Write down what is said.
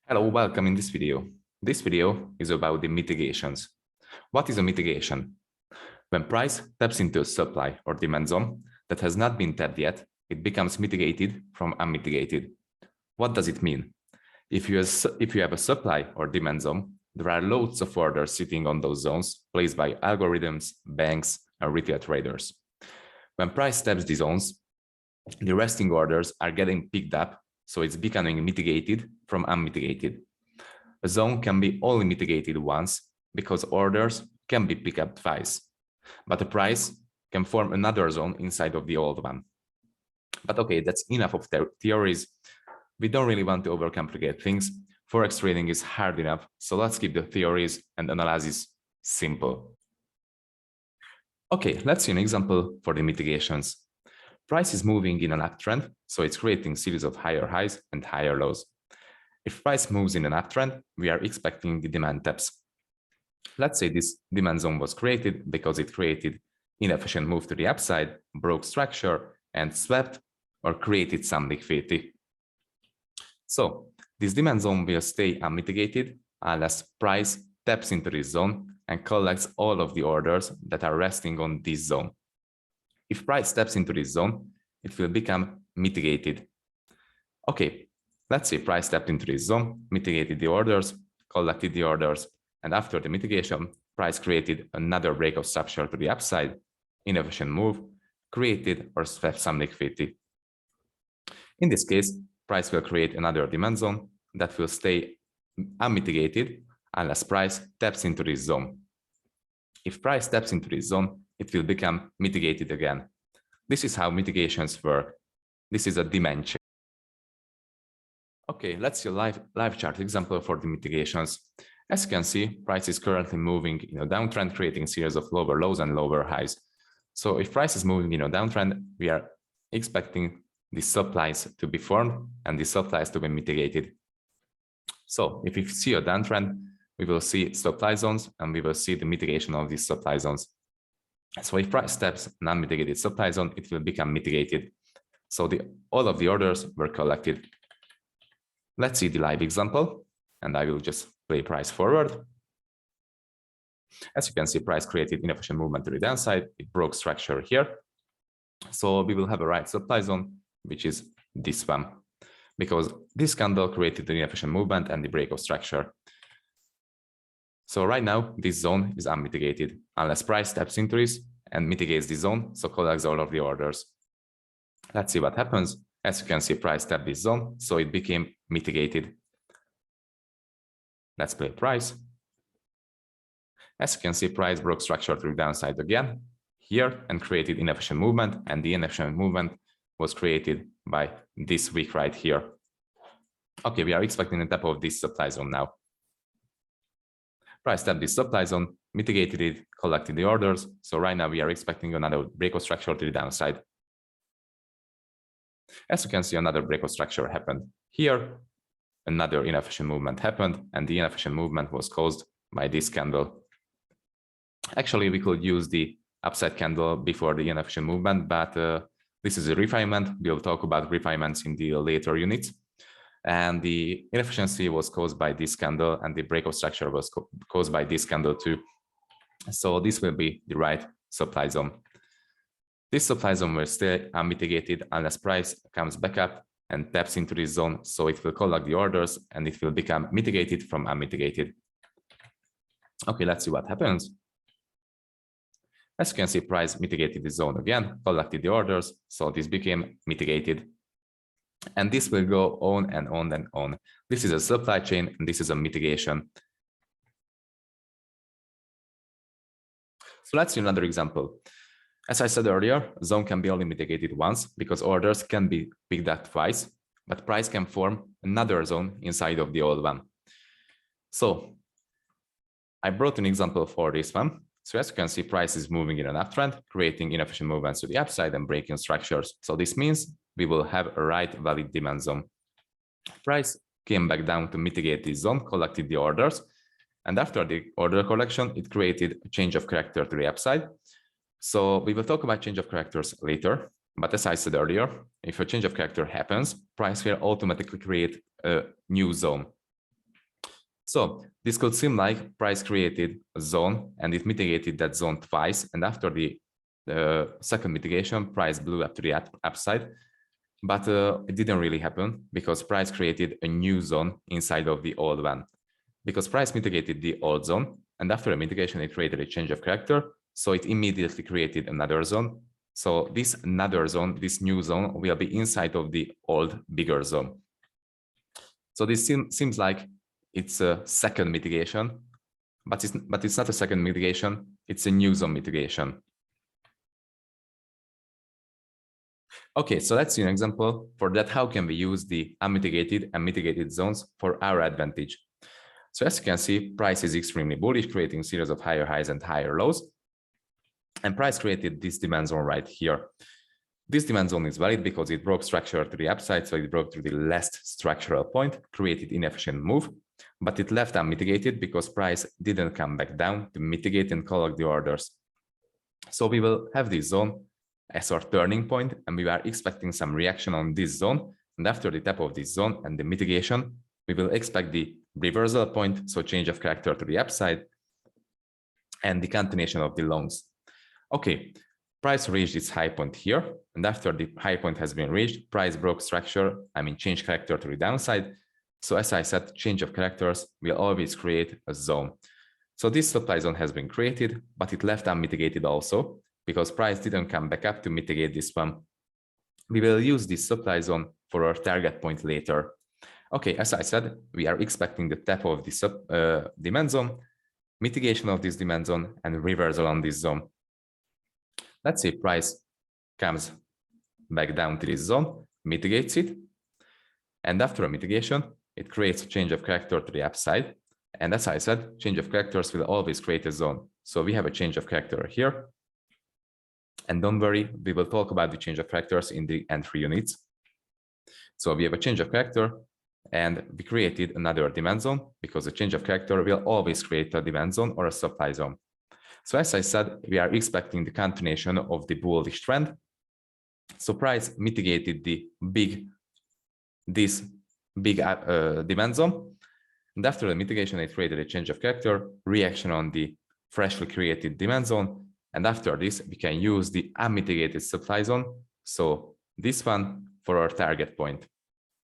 Hello, welcome in this video. This video is about the mitigations. What is a mitigation? When price taps into a supply or demand zone that has not been tapped yet, it becomes mitigated from unmitigated. What does it mean? If you have a supply or demand zone, there are loads of orders sitting on those zones placed by algorithms, banks, and retail traders. When price taps the zones, the resting orders are getting picked up, so it's becoming mitigated from unmitigated. A zone can be only mitigated once because orders can be picked up twice, but the price can form another zone inside of the old one. But okay, that's enough of theories. We don't really want to overcomplicate things. Forex trading is hard enough, so let's keep the theories and analysis simple. Okay, let's see an example for the mitigations. Price is moving in an uptrend, so it's creating a series of higher highs and higher lows. If price moves in an uptrend, we are expecting the demand taps. Let's say this demand zone was created because it created inefficient move to the upside, broke structure, and swept or created some liquidity. So this demand zone will stay unmitigated unless price taps into this zone and collects all of the orders that are resting on this zone. If price steps into this zone, it will become mitigated. Okay, let's say price stepped into this zone, mitigated the orders, collected the orders, and after the mitigation, price created another break of structure to the upside, inefficient move, created or swept some liquidity. In this case, price will create another demand zone that will stay unmitigated unless price taps into this zone. If price taps into this zone, it will become mitigated again. This is how mitigations work. This is a demand chain. Okay, let's see a live chart example for the mitigations. As you can see, price is currently moving in a downtrend, creating a series of lower lows and lower highs. So if price is moving in a downtrend, we are expecting the supplies to be formed and the supplies to be mitigated. So if we see a downtrend, we will see supply zones and we will see the mitigation of these supply zones. So if price steps an unmitigated supply zone, it will become mitigated. So all of the orders were collected. Let's see the live example, and I will just play price forward. As you can see, price created inefficient movement to the downside. It broke structure here. So we will have a right supply zone, which is this one, because this candle created the inefficient movement and the break of structure. So right now, this zone is unmitigated unless price steps into this and mitigates the zone, so collects all of the orders. Let's see what happens. As you can see, price tapped this zone, so it became mitigated. Let's play price. As you can see, price broke structure to the downside again here and created inefficient movement, and the inefficient movement was created by this wick right here. Okay, we are expecting a tap of this supply zone now. Price tapped this supply zone, mitigated it, collected the orders. So right now we are expecting another break of structure to the downside. As you can see, another break of structure happened here. Another inefficient movement happened, and the inefficient movement was caused by this candle. Actually, we could use the upside candle before the inefficient movement, but this is a refinement. We'll talk about refinements in the later units. And the inefficiency was caused by this candle, and the break of structure was caused by this candle too. So this will be the right supply zone. This supply zone will stay unmitigated unless price comes back up and taps into this zone. So it will collect the orders and it will become mitigated from unmitigated. Okay, let's see what happens. As you can see, price mitigated the zone again, collected the orders. So this became mitigated. And this will go on and on and on. This is a supply chain, and this is a mitigation. So let's see another example. As I said earlier, zone can be only mitigated once because orders can be picked up twice, but price can form another zone inside of the old one. So I brought an example for this one. So as you can see, price is moving in an uptrend, creating inefficient movements to the upside and breaking structures. So this means we will have a right valid demand zone. Price came back down to mitigate this zone, collected the orders, and after the order collection, it created a change of character to the upside. So we will talk about change of characters later, but as I said earlier, if a change of character happens, price will automatically create a new zone. So this could seem like price created a zone and it mitigated that zone twice. And after the second mitigation, price blew up to the upside. But it didn't really happen because price created a new zone inside of the old one. Because price mitigated the old zone, and after a mitigation, it created a change of character. So it immediately created another zone. So this another zone, this new zone, will be inside of the old bigger zone. So this seems like it's a second mitigation, but it's not a second mitigation, it's a new zone mitigation. Okay, so let's see an example for that. How can we use the unmitigated and mitigated zones for our advantage? So as you can see, price is extremely bullish, creating a series of higher highs and higher lows. And price created this demand zone right here. This demand zone is valid because it broke structure to the upside, so it broke to the last structural point, created inefficient move, but it left unmitigated because price didn't come back down to mitigate and collect the orders. So we will have this zone as our turning point, and we are expecting some reaction on this zone. And after the tap of this zone and the mitigation, we will expect the reversal point, so change of character to the upside, and the continuation of the longs. Okay, price reached its high point here, and after the high point has been reached, price broke structure, change character to the downside. So as I said, change of characters will always create a zone. So this supply zone has been created, but it left unmitigated also, because price didn't come back up to mitigate this one. We will use this supply zone for our target point later. Okay, as I said, we are expecting the tap of this demand zone, mitigation of this demand zone, and reversal on this zone. Let's say price comes back down to this zone, mitigates it, and after a mitigation, it creates a change of character to the upside. And as I said, change of characters will always create a zone. So we have a change of character here. And don't worry, we will talk about the change of characters in the entry units. So we have a change of character, and we created another demand zone because the change of character will always create a demand zone or a supply zone. So as I said, we are expecting the continuation of the bullish trend. So price mitigated this big demand zone. And after the mitigation, it created a change of character, reaction on the freshly created demand zone. And after this, we can use the unmitigated supply zone. So this one for our target point.